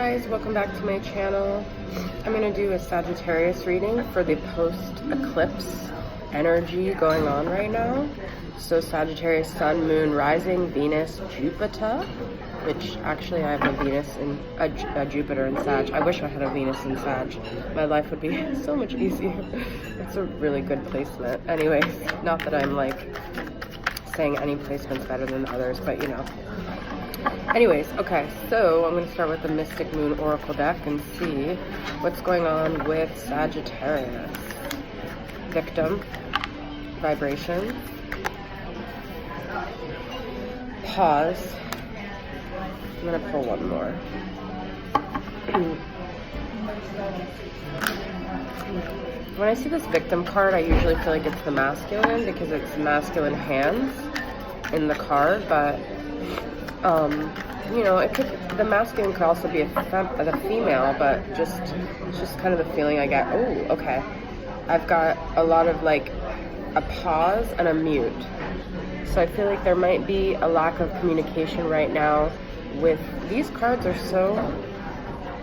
guys, welcome back to my channel. I'm going to do a Sagittarius reading for the post-eclipse energy going on right now. So Sagittarius, Sun, Moon, Rising, Venus, Jupiter, which actually I have a Venus and a Jupiter in Sag. I wish I had a Venus in Sag. My life would be so much easier. It's a really good placement. Anyways, not that I'm like saying any placement's better than others, but you know. Anyways, okay, so I'm going to start with the Mystic Moon Oracle deck and see what's going on with Sagittarius. Victim, vibration, pause. I'm going to pull one more. When I see this victim card, I usually feel like it's the masculine because it's masculine hands in the card, but you know, the masculine could also be the female, but it's just kind of the feeling I get. Oh, okay. I've got a lot of like a pause and a mute. So I feel like there might be a lack of communication right now with these cards are so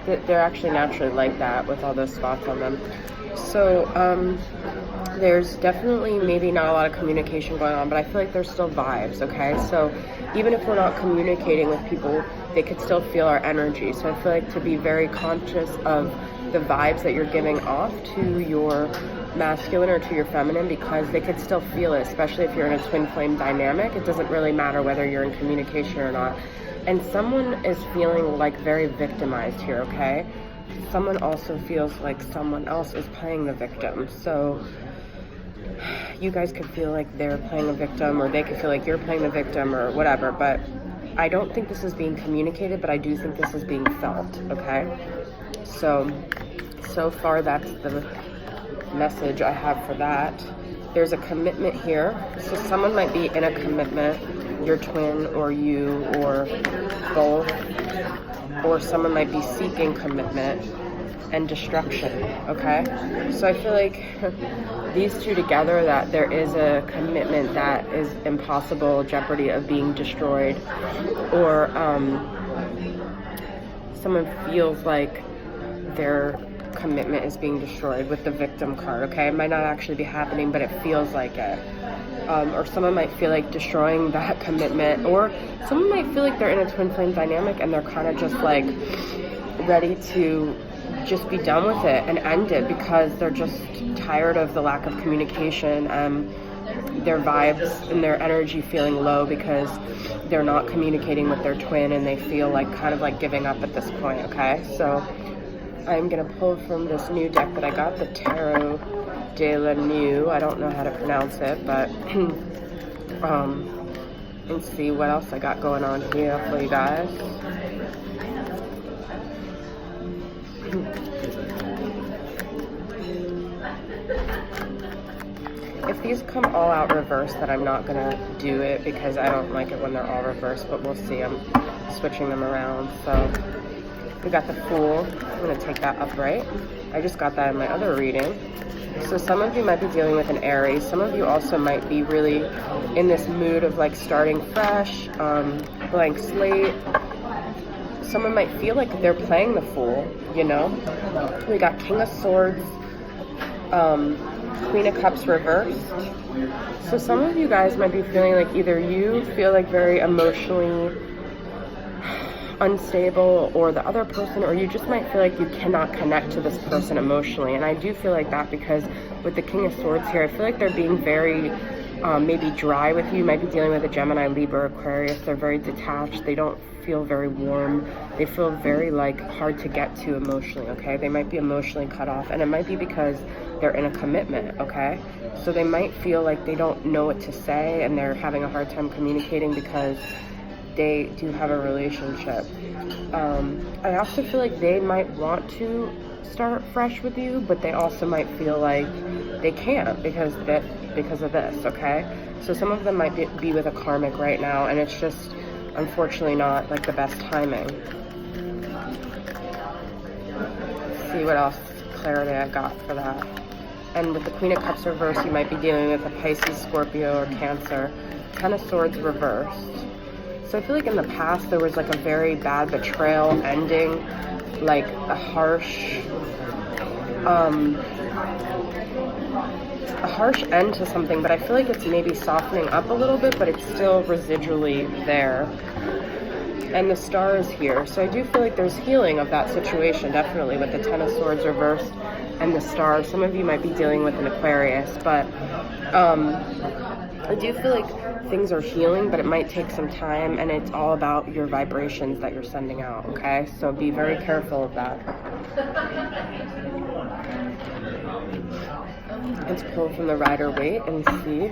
that they're actually naturally like that with all those spots on them. So there's definitely maybe not a lot of communication going on, but I feel like there's still vibes, okay? So even if we're not communicating with people, they could still feel our energy. So I feel like to be very conscious of the vibes that you're giving off to your masculine or to your feminine, because they could still feel it, especially if you're in a twin flame dynamic. It doesn't really matter whether you're in communication or not. And someone is feeling like very victimized here, okay? Someone also feels like someone else is playing the victim. So you guys could feel like they're playing a victim, or they could feel like you're playing the victim, or whatever. But I don't think this is being communicated, but I do think this is being felt, okay? So far that's the message I have for that. There's a commitment here. So someone might be in a commitment, your twin or you or both, or someone might be seeking commitment and destruction, okay? So I feel like these two together, that there is a commitment that is impossible, jeopardy of being destroyed, or someone feels like their commitment is being destroyed with the victim card, okay? It might not actually be happening, but it feels like it. Or someone might feel like destroying that commitment, or someone might feel like they're in a twin flame dynamic and they're kind of just like ready to just be done with it and end it because they're just tired of the lack of communication and their vibes and their energy feeling low because they're not communicating with their twin and they feel like kind of like giving up at this point, okay? So I'm gonna pull from this new deck that I got, the Tarot de la New. I don't know how to pronounce it, but and see what else I got going on here for you guys. If these come all out reversed, then I'm not gonna do it because I don't like it when they're all reversed, but we'll see. I'm switching them around. So we got the Fool. I'm gonna take that upright. I just got that in my other reading. So some of you might be dealing with an Aries. Some of you also might be really in this mood of like starting fresh, blank slate. Someone might feel like they're playing the Fool, you know? We got King of Swords, Queen of Cups reversed. So some of you guys might be feeling like either you feel like very emotionally unstable, or the other person, or you just might feel like you cannot connect to this person emotionally. And I do feel like that because with the King of Swords here, I feel like they're being very maybe dry with you. You might be dealing with a Gemini, Libra, Aquarius. They're very detached. They don't feel very warm. They feel very like hard to get to emotionally, okay? They might be emotionally cut off, and it might be because they're in a commitment, okay? So they might feel like they don't know what to say and they're having a hard time communicating because they do have a relationship. I also feel like they might want to start fresh with you, but they also might feel like they can't because of this, okay? So some of them might be with a karmic right now, and it's just unfortunately not like the best timing. Let's see what else clarity I got for that. And with the Queen of Cups reversed, you might be dealing with a Pisces, Scorpio, or Cancer. Ten of Swords reversed. So I feel like in the past there was like a very bad betrayal ending, like a harsh end to something, but I feel like it's maybe softening up a little bit, but it's still residually there. And the Star is here, so I do feel like there's healing of that situation, definitely, with the Ten of Swords reversed and the Star. Some of you might be dealing with an Aquarius, but I do feel like things are healing, but it might take some time, and it's all about your vibrations that you're sending out, okay? So be very careful of that. Let's pull from the Rider-Waite and see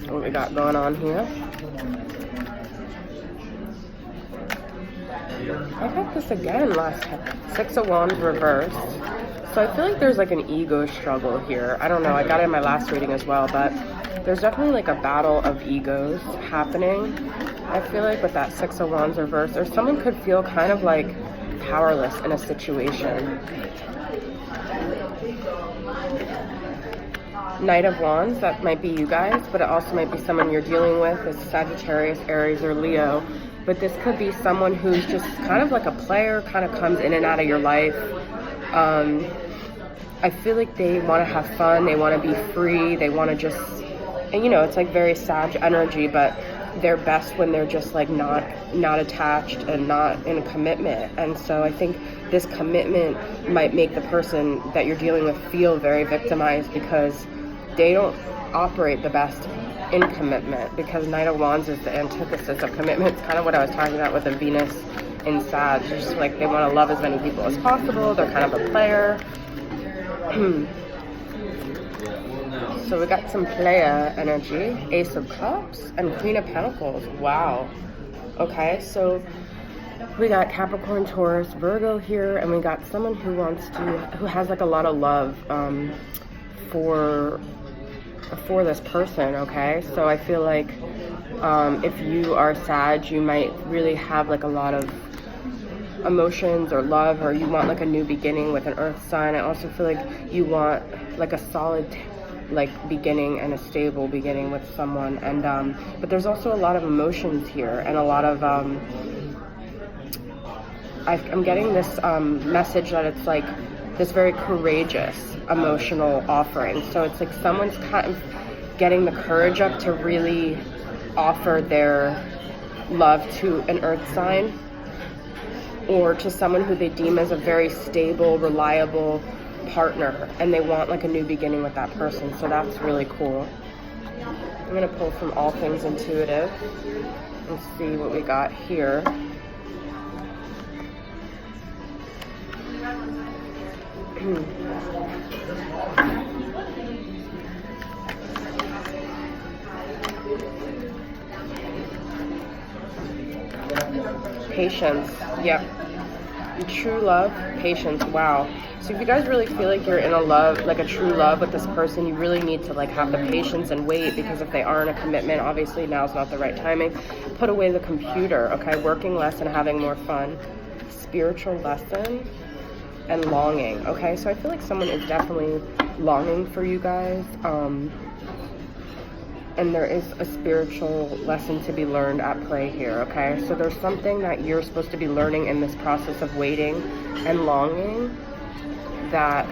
what we got going on here. I got this again last time. Six of Wands reversed. So I feel like there's like an ego struggle here. I don't know, I got it in my last reading as well, but there's definitely like a battle of egos happening. I feel like with that Six of Wands reversed, or someone could feel kind of like powerless in a situation. Knight of Wands, that might be you guys, but it also might be someone you're dealing with, is Sagittarius, Aries, or Leo. But this could be someone who's just kind of like a player, kind of comes in and out of your life. I feel like they want to have fun, they want to be free, they want to just, and you know, it's like very Sag energy, but they're best when they're just like not attached and not in a commitment. And so I think this commitment might make the person that you're dealing with feel very victimized, because they don't operate the best in commitment, because Knight of Wands is the antithesis of commitment. It's kind of what I was talking about with the Venus in Sag. It's just like they want to love as many people as possible. They're kind of a player. So we got some player energy, Ace of Cups and Queen of Pentacles. Wow. Okay, so we got Capricorn, Taurus, Virgo here, and we got someone who has like a lot of love for this person, okay? So I feel like if you are Sag, you might really have like a lot of emotions or love, or you want like a new beginning with an Earth sign. I also feel like you want like a solid like beginning and a stable beginning with someone, and but there's also a lot of emotions here, and a lot of I'm getting this message that it's like this very courageous emotional offering. So it's like someone's kind of getting the courage up to really offer their love to an Earth sign, or to someone who they deem as a very stable, reliable partner, and they want like a new beginning with that person. So that's really cool. I'm going to pull from All Things Intuitive and see what we got here. Patience. Yep. True love, patience. Wow. So if you guys really feel like you're in a love, like a true love with this person, you really need to like have the patience and wait, because if they are in a commitment, obviously now's not the right timing. Put away the computer, okay? Working less and having more fun. Spiritual lesson and longing, okay? So I feel like someone is definitely longing for you guys, and there is a spiritual lesson to be learned at play here, okay? So there's something that you're supposed to be learning in this process of waiting and longing that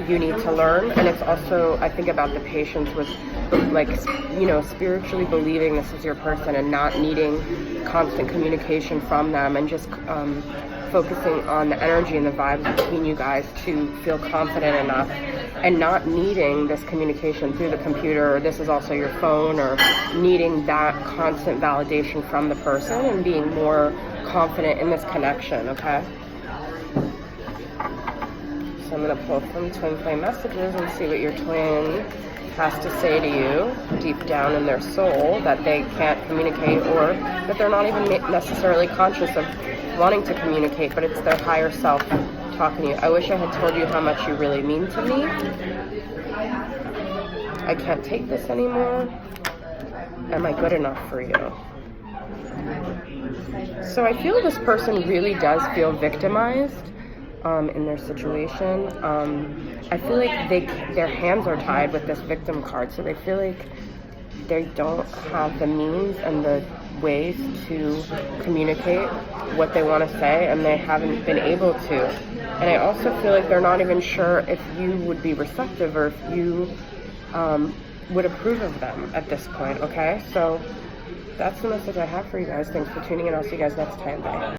you need to learn. And it's also, I think, about the patience with, like, you know, spiritually believing this is your person and not needing constant communication from them, and just focusing on the energy and the vibes between you guys to feel confident enough, and not needing this communication through the computer, or this is also your phone, or needing that constant validation from the person, and being more confident in this connection, okay? So I'm going to pull from Twin Flame Messages and see what your twin has to say to you deep down in their soul that they can't communicate, or that they're not even necessarily conscious of wanting to communicate, but it's their higher self talking to you. I wish I had told you how much you really mean to me. I can't take this anymore. Am I good enough for you? So I feel this person really does feel victimized in their situation. I feel like their hands are tied with this victim card, so they feel like they don't have the means and the ways to communicate what they want to say, and they haven't been able to. And I also feel like they're not even sure if you would be receptive or if you would approve of them at this point, okay? So that's the message I have for you guys. Thanks for tuning in. I'll see you guys next time. Bye.